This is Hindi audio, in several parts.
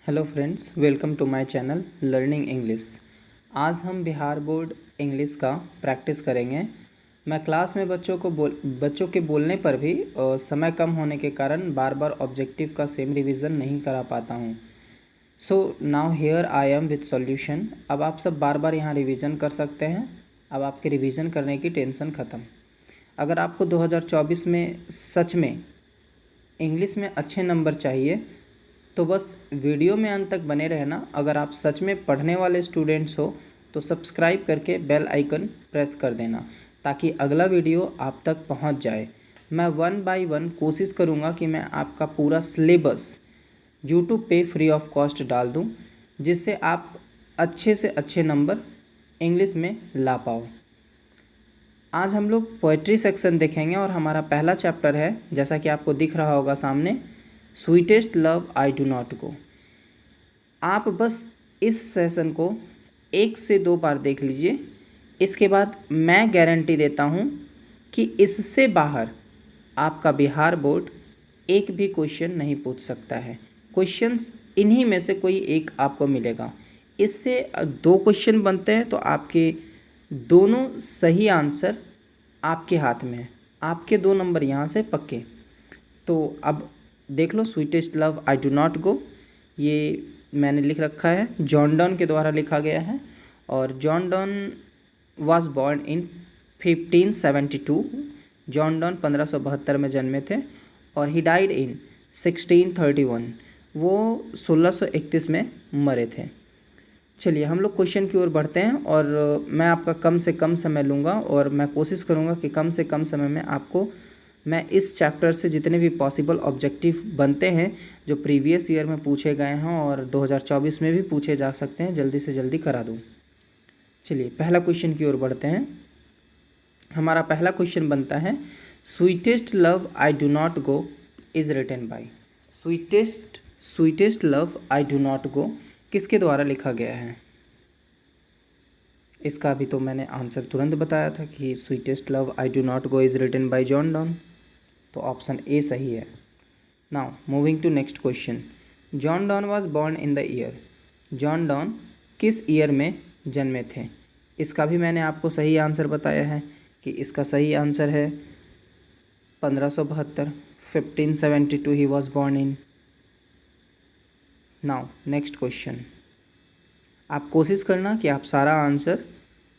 Hello friends, welcome to my channel learning English. आज हम बिहार बोर्ड इंग्लिश का प्रैक्टिस करेंगे। मैं क्लास में बच्चों के बोलने पर भी समय कम होने के कारण बार बार ऑब्जेक्टिव का सेम रिवीजन नहीं करा पाता हूँ। So now here I am with solution. अब आप सब बार बार यहाँ रिवीजन कर सकते हैं। अब आपके रिवीजन करने की टेंशन ख़त्म। अगर आपको 2024 में सच में इंग्लिश में अच्छे नंबर चाहिए तो बस वीडियो में अंत तक बने रहना। अगर आप सच में पढ़ने वाले स्टूडेंट्स हो तो सब्सक्राइब करके बेल आइकन प्रेस कर देना ताकि अगला वीडियो आप तक पहुंच जाए। मैं 1 बाय 1 कोशिश करूंगा कि मैं आपका पूरा सिलेबस यूट्यूब पे फ्री ऑफ कॉस्ट डाल दूं, जिससे आप अच्छे से अच्छे नंबर इंग्लिश में ला पाओ। आज हम लोग पोएट्री सेक्शन देखेंगे और हमारा पहला चैप्टर है, जैसा कि आपको दिख रहा होगा सामने, sweetest love I do not गो। आप बस इस सेशन को 1 से 2 बार देख लीजिए। इसके बाद मैं गारंटी देता हूँ कि इससे बाहर आपका बिहार बोर्ड एक भी क्वेश्चन नहीं पूछ सकता है। क्वेश्चंस इन्हीं में से कोई एक आपको मिलेगा। इससे 2 क्वेश्चन बनते हैं तो आपके दोनों सही आंसर आपके हाथ में है। आपके 2 नंबर यहाँ से पक्के। तो अब देख लो, sweetest love I do not go, ये मैंने लिख रखा है, जॉन डॉन के द्वारा लिखा गया है। और John Donne was born in 1572। John Donne 1572 में जन्मे थे और ही डाइड इन 1631। वो 1631 में मरे थे। चलिए हम लोग क्वेश्चन की ओर बढ़ते हैं और मैं आपका कम से कम समय लूँगा और मैं कोशिश करूँगा कि कम से कम समय में आपको मैं इस चैप्टर से जितने भी पॉसिबल ऑब्जेक्टिव बनते हैं जो प्रीवियस ईयर में पूछे गए हैं और 2024 में भी पूछे जा सकते हैं, जल्दी से जल्दी करा दूँ। चलिए पहला क्वेश्चन की ओर बढ़ते हैं। हमारा पहला क्वेश्चन बनता है, sweetest love I do not go is written by. Sweetest love I do not go किसके द्वारा लिखा गया है? इसका भी तो मैंने आंसर तुरंत बताया था कि sweetest love I do not go is written by John Donne. तो ऑप्शन ए सही है। Now moving to next question. John Donne was born in the year. John Donne किस ईयर में जन्मे थे? इसका भी मैंने आपको सही आंसर बताया है कि इसका सही आंसर है 1572। 1572 he was born in. Now next question. आप कोशिश करना कि आप सारा आंसर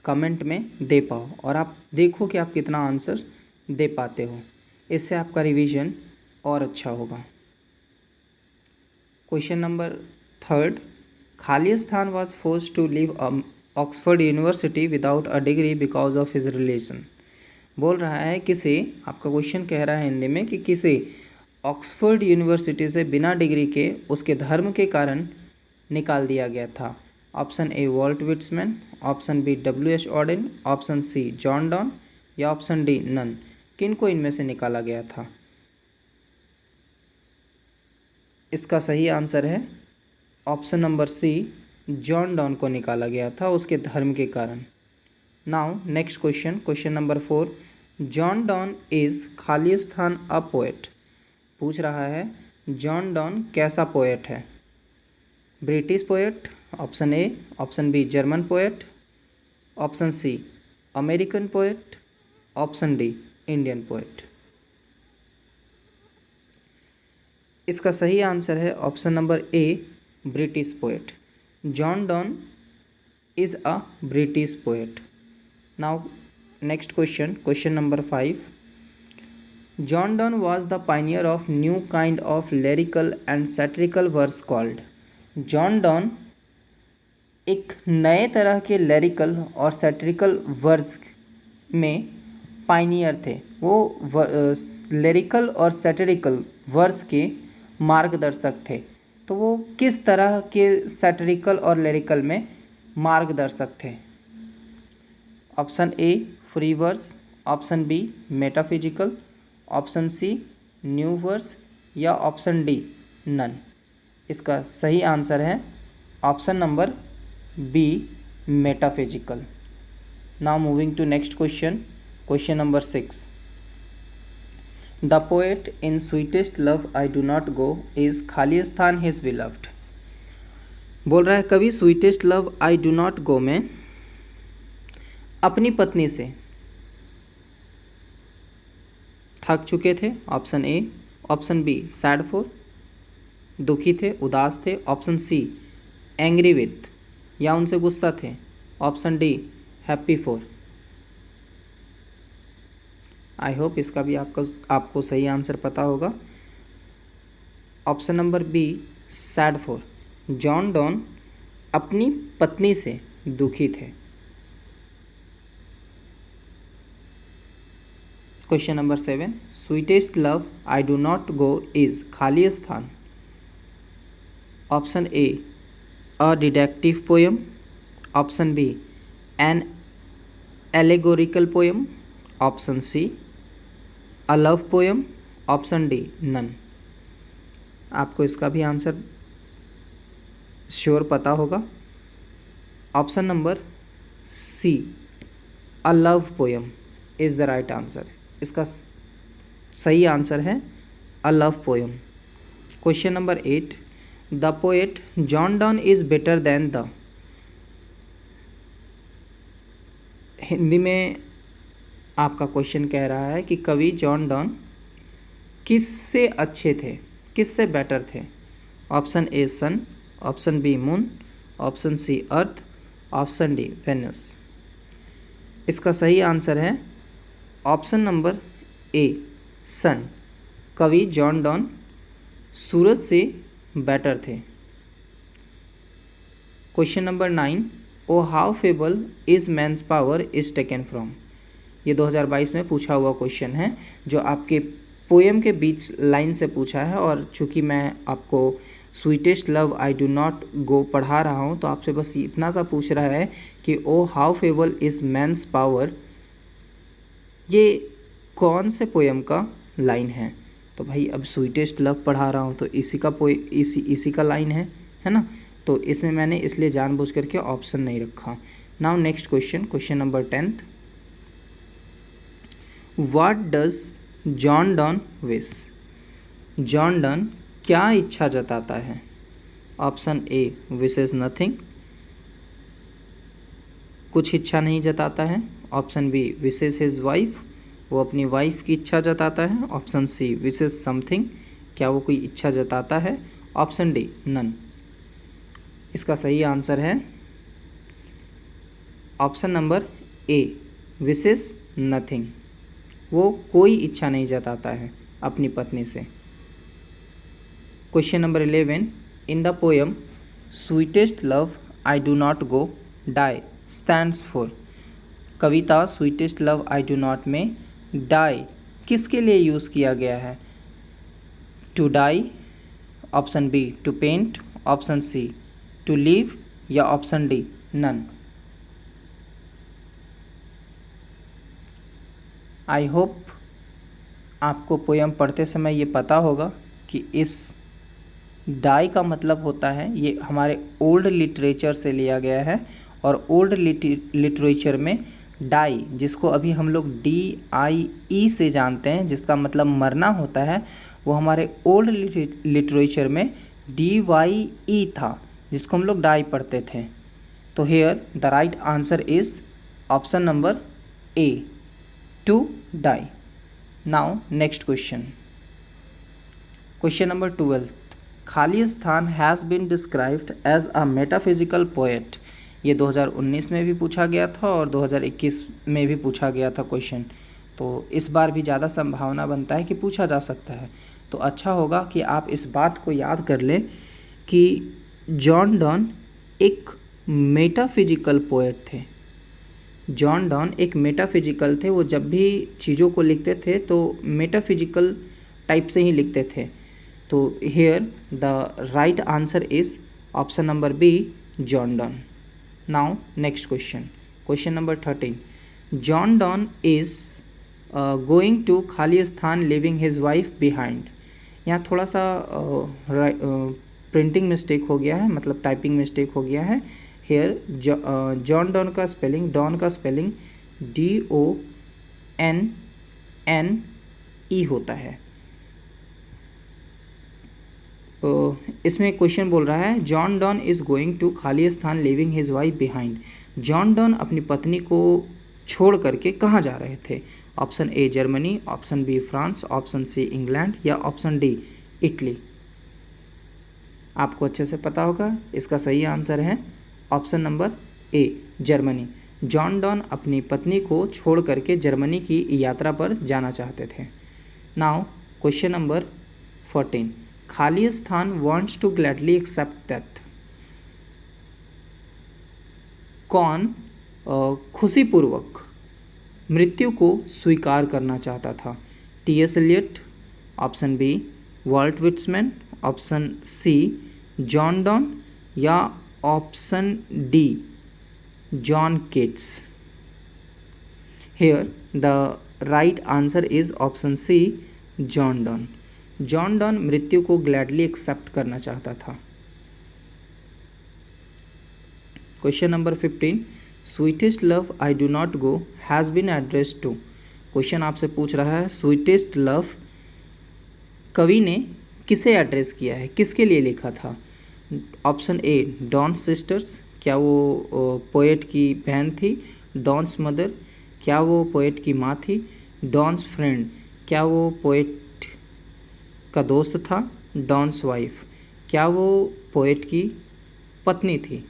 कमेंट में दे पाओ और आप देखो कि आप कितना आंसर दे पाते हो। इससे आपका रिवीजन और अच्छा होगा। Question number 3। खालिस्तान was forced to leave Oxford University without a degree because of his religion. बोल रहा है किसे, आपका क्वेश्चन कह रहा है हिंदी में कि किसे ऑक्सफोर्ड यूनिवर्सिटी से बिना डिग्री के उसके धर्म के कारण निकाल दिया गया था। Option A Walt Whitman, option B W.H. Auden, option C John Donne या ऑप्शन डी नन। किन को इनमें से निकाला गया था? इसका सही आंसर है option number C, John Donne को निकाला गया था उसके धर्म के कारण। Now next question, question number 4। John Donne is खालिस्तान अ पोएट। पूछ रहा है जॉन डॉन कैसा पोएट है? British poet, option A, option B German poet, option C American poet, option D Indian poet. इसका सही आंसर है option number A, British poet. John Donne is a British poet. Now next question, question number 5। John Donne was the pioneer of new kind of lyrical and satirical verse called। John Donne एक नए तरह के लिरिकल और सैटिरिकल वर्स में पाइनियर थे। वो लिरिकल और सैटिरिकल वर्स के मार्गदर्शक थे। तो वो किस तरह के सैटिरिकल और लिरिकल में मार्गदर्शक थे? Option A free verse, option B metaphysical, option C new verse या ऑप्शन डी नन। इसका सही आंसर है option number B, metaphysical. Now moving to next question, question number 6। The poet in sweetest love I do not go is खालिस्तान हिज बिलव्ड। बोल रहा है कवि sweetest love I do not go में अपनी पत्नी से थक चुके थे, option A. Option B sad for, दुखी थे, उदास थे। ऑप्शन सी एंग्री विथ, या उनसे गुस्सा थे। Option D happy for. I hope इसका भी आपको सही आंसर पता होगा। Option number B sad for, John Donne अपनी पत्नी से दुखी थे। Question number 7, sweetest love I do not go is खाली स्थान। Option A a deductive poem. Option B an allegorical poem. Option C a love poem. Option D none. आपको इसका भी आंसर श्योर पता होगा। Option number C a love poem is the right answer. इसका सही आंसर है अ love poem. Question number 8, the poet John Donne is better than the. Hindi में आपका क्वेश्चन कह रहा है कि कवि जॉन डॉन किससे अच्छे थे, किससे बेटर थे। Option A sun, option B moon, option C earth, option D Venus. इसका सही आंसर है ऑप्शन नंबर ए सन। कवि जॉन डॉन सूरज से बेटर थे। Question number 9, O how feeble is man's power is taken from. ये 2022 में पूछा हुआ क्वेश्चन है जो आपके पोएम के बीच लाइन से पूछा है। और चूंकि मैं आपको sweetest love I do not गो पढ़ा रहा हूँ तो आपसे बस इतना सा पूछ रहा है कि O how feeble is man's power, ये कौन से पोएम का लाइन है। तो भाई अब स्वीटेस्ट लव पढ़ा रहा हूँ तो इसी का लाइन है ना। तो इसमें मैंने इसलिए जानबूझ करके ऑप्शन नहीं रखा। Now next question, question number 10, what does John Donne wish. John Donne क्या इच्छा जताता है। ऑप्शन ए विशेस नथिंग, कुछ इच्छा नहीं जताता है। Option B wishes his wife, वो अपनी वाइफ की इच्छा जताता है। ऑप्शन सी विशेस समथिंग, क्या वो कोई इच्छा जताता है। Option D none. इसका सही आंसर है option number A wishes nothing, वो कोई इच्छा नहीं जताता है अपनी पत्नी से। Question number 11, in the poem sweetest love I do not go die stands for. कविता sweetest love I do not में डाई किसके लिए यूज़ किया गया है। To die, option B to paint, option C to leave, या option D none. I hope आपको पोएम पढ़ते समय ये पता होगा कि इस डाई का मतलब होता है, ये हमारे ओल्ड लिटरेचर से लिया गया है। और ओल्ड लिटरेचर में डाई, जिसको अभी हम लोग DIE से जानते हैं, जिसका मतलब मरना होता है, वो हमारे ओल्ड लिटरेचर में DYE था, जिसको हम लोग डाई पढ़ते थे। तो here the right answer is option number A to die. Now next question, question number 12, खाली स्थान has been described as a metaphysical poet. ये 2019 में भी पूछा गया था और 2021 में भी पूछा गया था क्वेश्चन। तो इस बार भी ज़्यादा संभावना बनता है कि पूछा जा सकता है। तो अच्छा होगा कि आप इस बात को याद कर लें कि जॉन डॉन एक मेटाफिजिकल पोएट थे। जॉन डॉन एक मेटाफिजिकल थे, वो जब भी चीज़ों को लिखते थे तो मेटाफिजिकल टाइप से ही लिखते थे। तो here the right answer is option number B John Donne. Now next question, question number 13, John Donne is going to खाली स्थान लिविंग हिज वाइफ बिहाइंड। यहाँ थोड़ा सा प्रिंटिंग मिस्टेक हो गया है, मतलब टाइपिंग मिस्टेक हो गया है। हेयर जॉन डॉन का स्पेलिंग, डॉन का स्पेलिंग DONNE होता है। इसमें क्वेश्चन बोल रहा है John Donne is going to खालिस्तान leaving his wife behind. John Donne अपनी पत्नी को छोड़ करके कहाँ जा रहे थे? Option A Germany, option B France, option C England या ऑप्शन डी इटली। आपको अच्छे से पता होगा, इसका सही आंसर है option number A Germany. John Donne अपनी पत्नी को छोड़ करके जर्मनी की यात्रा पर जाना चाहते थे। नाउ क्वेश्चन नंबर 14, खालिस्तान wants to gladly accept death. कौन खुशीपूर्वक मृत्यु को स्वीकार करना चाहता था? T S. Eliot, option B Walt Whitman, option C John Donne या option D John Keats. Here the right answer is option C John Donne. John Donne मृत्यु को ग्लैडली एक्सेप्ट करना चाहता था। Question number 15, sweetest love I do not go has been addressed to. Question आपसे पूछ रहा है स्वीटेस्ट लव कवि ने किसे एड्रेस किया है, किसके लिए लिखा था? ऑप्शन ए डॉन्स सिस्टर्स, क्या वो पोएट की बहन थी? डॉन्स मदर, क्या वो पोएट की माँ थी? डॉन्स फ्रेंड, क्या वो पोएट का दोस्त था? डॉन्स वाइफ, क्या वो पोएट की पत्नी थी?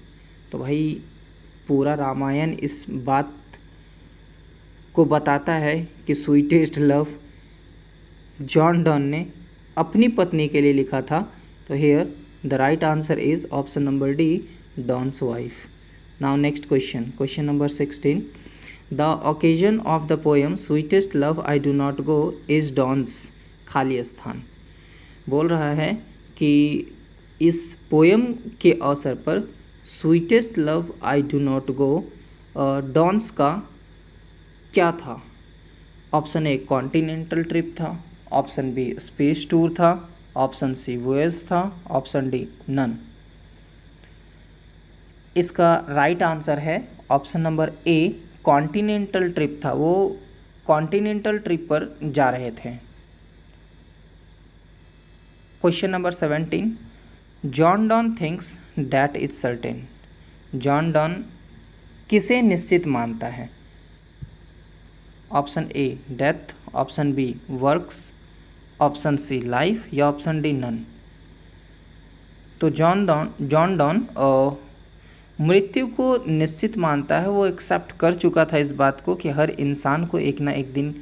तो भाई पूरा रामायण इस बात को बताता है कि स्वीटेस्ट लव जॉन डॉन ने अपनी पत्नी के लिए लिखा था। तो here the right answer is option number D Donne's wife. Now next question, question number 16, the occasion of the poem sweetest love I do not go is Donne's खालिस्तान। बोल रहा है कि इस पोएम के अवसर पर sweetest love I do not go Donne's का क्या था? ऑप्शन ए कॉन्टिनेंटल ट्रिप था, ऑप्शन बी स्पेस टूर था, ऑप्शन सी वॉयज था, ऑप्शन डी नन। इसका राइट आंसर है option number A continental trip था। वो कॉन्टिनेंटल ट्रिप पर जा रहे थे। Question number 17, John Donne thinks that is certain. John Donne किसे निश्चित मानता है? Option A death, option B works, option C life या ऑप्शन डी नन। तो जॉन डॉन मृत्यु को निश्चित मानता है। वो एक्सेप्ट कर चुका था इस बात को कि हर इंसान को एक ना एक दिन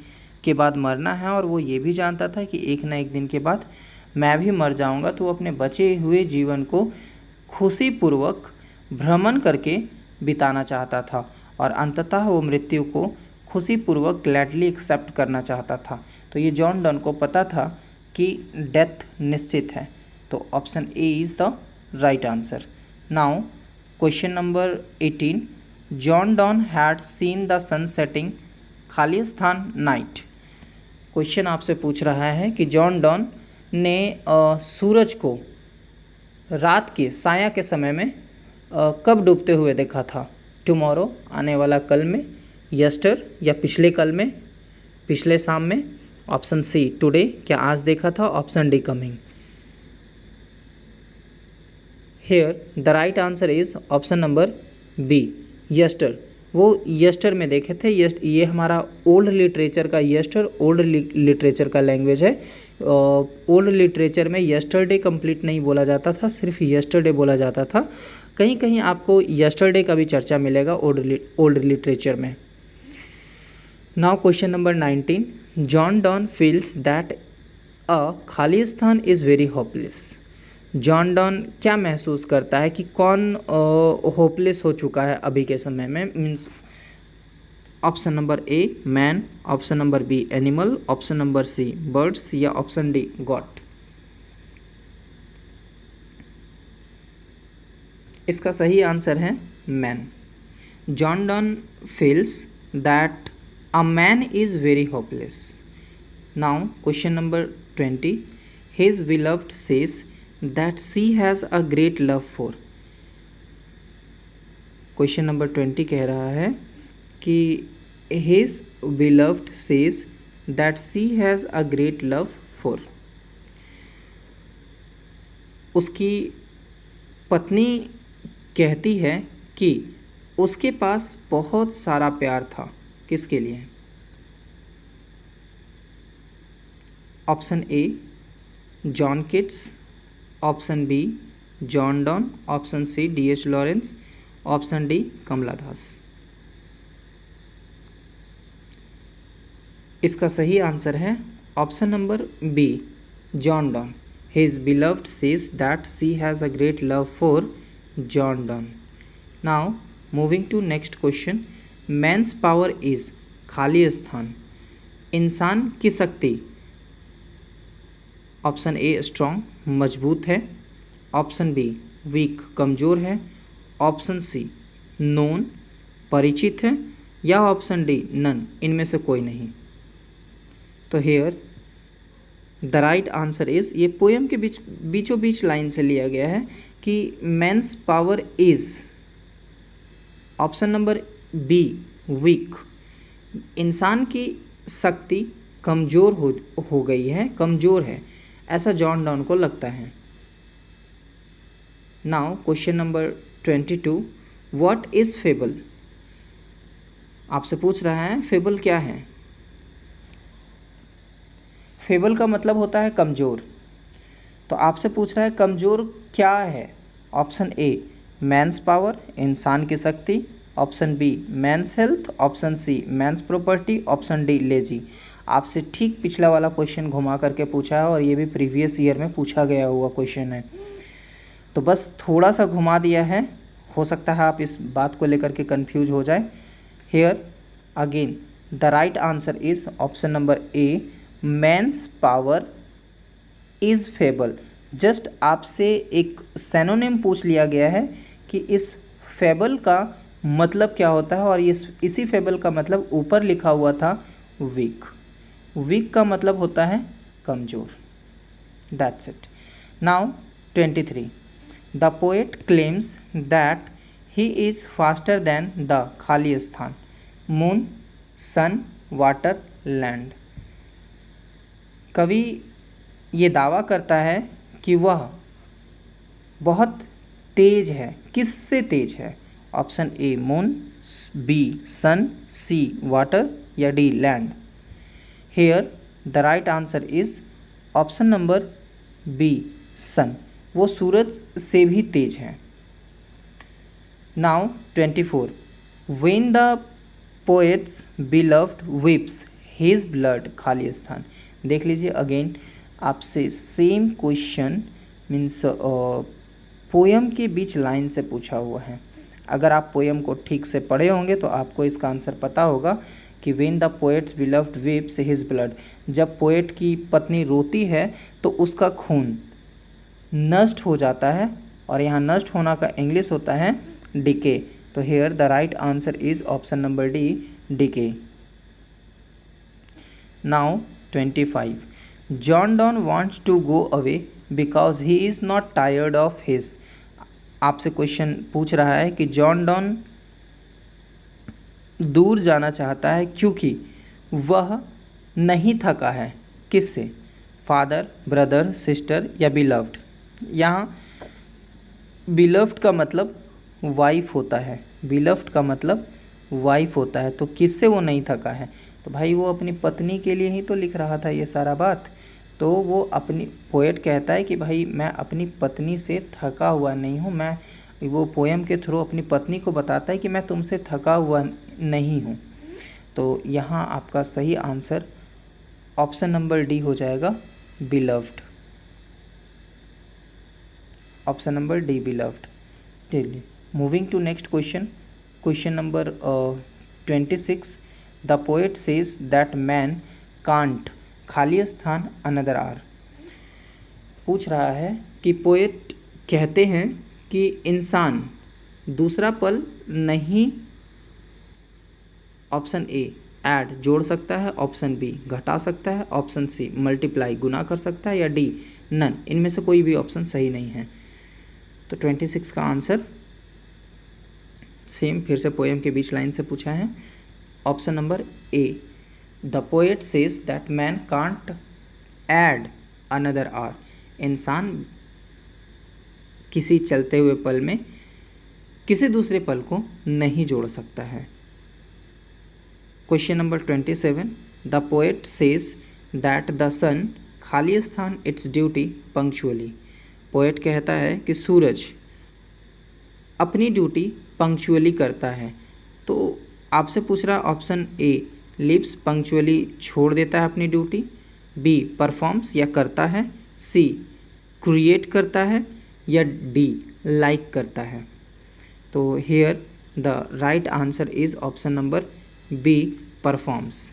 के बाद मरना है, और वो ये भी जानता था कि एक ना एक दिन के बाद मैं भी मर जाऊंगा। तो वो अपने बचे हुए जीवन को खुशीपूर्वक भ्रमण करके बिताना चाहता था, और अंततः वो मृत्यु को खुशीपूर्वक ग्लैडली एक्सेप्ट करना चाहता था। तो ये जॉन डॉन को पता था कि डेथ निश्चित है। तो option A is the right answer. Now question number 18, John Donne had seen the sun setting खालिस्तान नाइट। क्वेश्चन आपसे पूछ रहा है कि जॉन डॉन ने सूरज को रात के साया के समय में कब डूबते हुए देखा था? टुमारो आने वाला कल में, यस्टर या पिछले कल में, पिछले शाम में, ऑप्शन सी टुडे क्या आज देखा था, option D coming. Here the right answer is option number B yester. वो यस्टर में देखे थे। ये हमारा ओल्ड लिटरेचर का यस्टर ओल्ड लिटरेचर का लैंग्वेज है। ओल्ड लिटरेचर में यस्टरडे कंप्लीट नहीं बोला जाता था, सिर्फ यस्टरडे बोला जाता था। कहीं कहीं आपको यस्टरडे का भी चर्चा मिलेगा ओल्ड लिटरेचर में। Now question number 19, John Donne feels that a Khalistan is very hopeless. John Donne क्या महसूस करता है कि कौन होपलेस हो चुका है अभी के समय में? Means option number A man, option number B animal, option number C birds या ऑप्शन डी गॉड। इसका सही आंसर है man. John Donne feels that a man is very hopeless. Now question number 20, his beloved says that she has a great love for। Question number 20 कह रहा है कि his beloved says that she has a great love for। उसकी पत्नी कहती है कि उसके पास बहुत सारा प्यार था। किसके लिए? Option A John Keats, option B John Donne, option C D H. Lawrence, option D Kamala Das. इसका सही आंसर है option number B John Donne. His beloved says that she has a great love for John Donne. Now moving to next question. Man's power is खाली स्थान, इंसान की शक्ति। ऑप्शन ए स्ट्रॉन्ग मजबूत है, ऑप्शन बी वीक कमज़ोर है, ऑप्शन सी नोन परिचित है, या ऑप्शन डी नन इनमें से कोई नहीं। तो here the right answer is, ये पोएम के बीचों बीच लाइन से लिया गया है कि man's power is, option number B weak, इंसान की शक्ति कमज़ोर हो गई है, कमज़ोर है, ऐसा जॉन डॉन को लगता है। Now question number 22, what is fable? आपसे पूछ रहा है फेबल क्या है। फेबल का मतलब होता है कमज़ोर, तो आपसे पूछ रहा है कमज़ोर क्या है। ऑप्शन ए मैंस पावर, इंसान की शक्ति, option B man's health, option C man's property, option D lazy. आपसे ठीक पिछला वाला क्वेश्चन घुमा करके पूछा है और ये भी प्रीवियस ईयर में पूछा गया हुआ क्वेश्चन है, तो बस थोड़ा सा घुमा दिया है, हो सकता है आप इस बात को लेकर के कंफ्यूज हो जाए। Here again the right answer is option number A men's power is fable. Just आपसे एक सैनोनिम पूछ लिया गया है कि इस फेबल का मतलब क्या होता है, और इसी फेबल का मतलब ऊपर लिखा हुआ था वीक। वीक का मतलब होता है कमज़ोर। That's it. Now 23, the poet claims that he is faster than the खाली स्थान, मून, सन, वाटर, लैंड। कवि ये दावा करता है कि वह बहुत तेज है। किससे तेज है? Option A moon, B sun, C water, या D land. Here the right answer is option number B sun. वो सूरज से भी तेज है। Now 24, when the poet's beloved weeps his blood, खाली स्थान। देख लीजिए अगेन आपसे सेम क्वेश्चन मीन्स पोएम के बीच लाइन से पूछा हुआ है। अगर आप पोएम को ठीक से पढ़े होंगे तो आपको इसका आंसर पता होगा कि when the poet's beloved weeps his blood, जब पोएट की पत्नी रोती है तो उसका खून नष्ट हो जाता है, और यहाँ नष्ट होना का इंग्लिश होता है डिके। तो here the right answer is option number D decay. Now 25, John Donne wants to go away because he is not tired of his. आपसे क्वेश्चन पूछ रहा है कि जॉन डॉन दूर जाना चाहता है क्योंकि वह नहीं थका है। किससे? फादर, ब्रदर, सिस्टर या बिलव्ड। यहाँ बिलव्ड का मतलब वाइफ होता है, बिलव्ड का मतलब वाइफ होता है, तो किससे वो नहीं थका है? तो भाई वो अपनी पत्नी के लिए ही तो लिख रहा था ये सारा बात। तो वो अपनी पोएट कहता है कि भाई मैं अपनी पत्नी से थका हुआ नहीं हूँ। मैं वो पोएम के थ्रू अपनी पत्नी को बताता है कि मैं तुमसे थका हुआ नहीं हूँ। तो यहाँ आपका सही आंसर ऑप्शन नंबर डी हो जाएगा, beloved. Option number D beloved. चलिए moving to next question, question number 26, the poet says that man can't, खाली स्थान, अनदर आर। पूछ रहा है कि पोएट कहते हैं कि इंसान दूसरा पल नहीं, ऑप्शन ए ऐड जोड़ सकता है, ऑप्शन बी घटा सकता है, ऑप्शन सी मल्टीप्लाई गुना कर सकता है, या डी नन इनमें से कोई भी ऑप्शन सही नहीं है। तो 26 का आंसर सेम फिर से पोएम के बीच लाइन से पूछा है, option number A. The poet says that man can't add another hour, इंसान किसी चलते हुए पल में किसी दूसरे पल को नहीं जोड़ सकता है। Question number 27, the poet says that the sun खाली स्थान इट्स ड्यूटी पंक्चुअली। पोएट कहता है कि सूरज अपनी ड्यूटी पंक्चुअली करता है। तो आपसे पूछ रहा ऑप्शन ए लिव्स पंक्चुअली छोड़ देता है अपनी ड्यूटी, बी परफॉर्म्स या करता है, सी क्रिएट करता है, या डी लाइक करता है। तो here the right answer is option number B performs.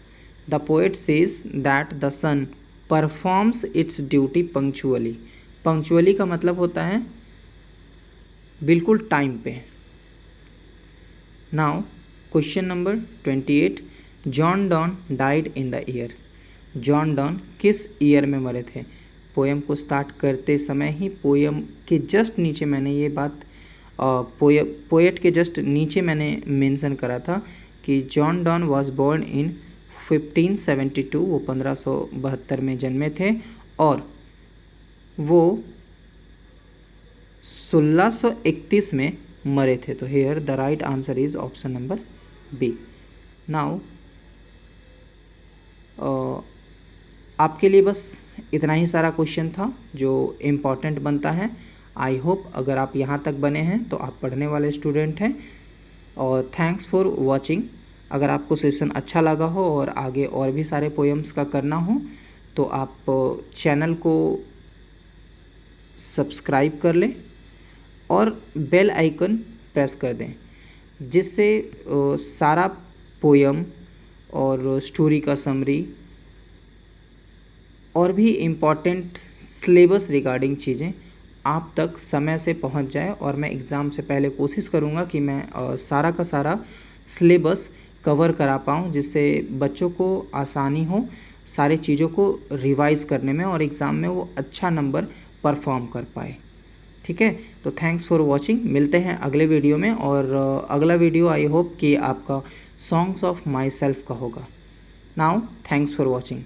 The poet says that the sun performs its duty punctually. Punctually का मतलब होता है बिल्कुल टाइम पे। Now question number 28, John Donne died in the year. John Donne किस ईयर में मरे थे? पोएम को स्टार्ट करते समय ही पोएम के जस्ट नीचे मैंने ये बात पोएट के जस्ट नीचे मैंने मेंशन करा था कि John Donne was born in 1572। वो 1572 में जन्मे थे और वो 1631 में मरे थे। तो here the right answer is option number B. Now आपके लिए बस इतना ही सारा क्वेश्चन था जो इम्पॉर्टेंट बनता है। आई होप अगर आप यहाँ तक बने हैं तो आप पढ़ने वाले स्टूडेंट हैं। और थैंक्स फॉर वॉचिंग। अगर आपको सेशन अच्छा लगा हो और आगे और भी सारे पोएम्स का करना हो तो आप चैनल को सब्सक्राइब कर लें और बेल आइकन प्रेस कर दें, जिससे सारा पोएम और स्टोरी का समरी और भी इम्पॉर्टेंट सिलेबस रिगार्डिंग चीज़ें आप तक समय से पहुंच जाए। और मैं एग्ज़ाम से पहले कोशिश करूंगा कि मैं सारा का सारा सिलेबस कवर करा पाऊँ, जिससे बच्चों को आसानी हो सारी चीज़ों को रिवाइज़ करने में और एग्ज़ाम में वो अच्छा नंबर परफॉर्म कर पाए। ठीक है, तो थैंक्स फॉर वॉचिंग। मिलते हैं अगले वीडियो में। और अगला वीडियो आई होप कि आपका सॉन्ग्स ऑफ माई सेल्फ का होगा। Now thanks for watching.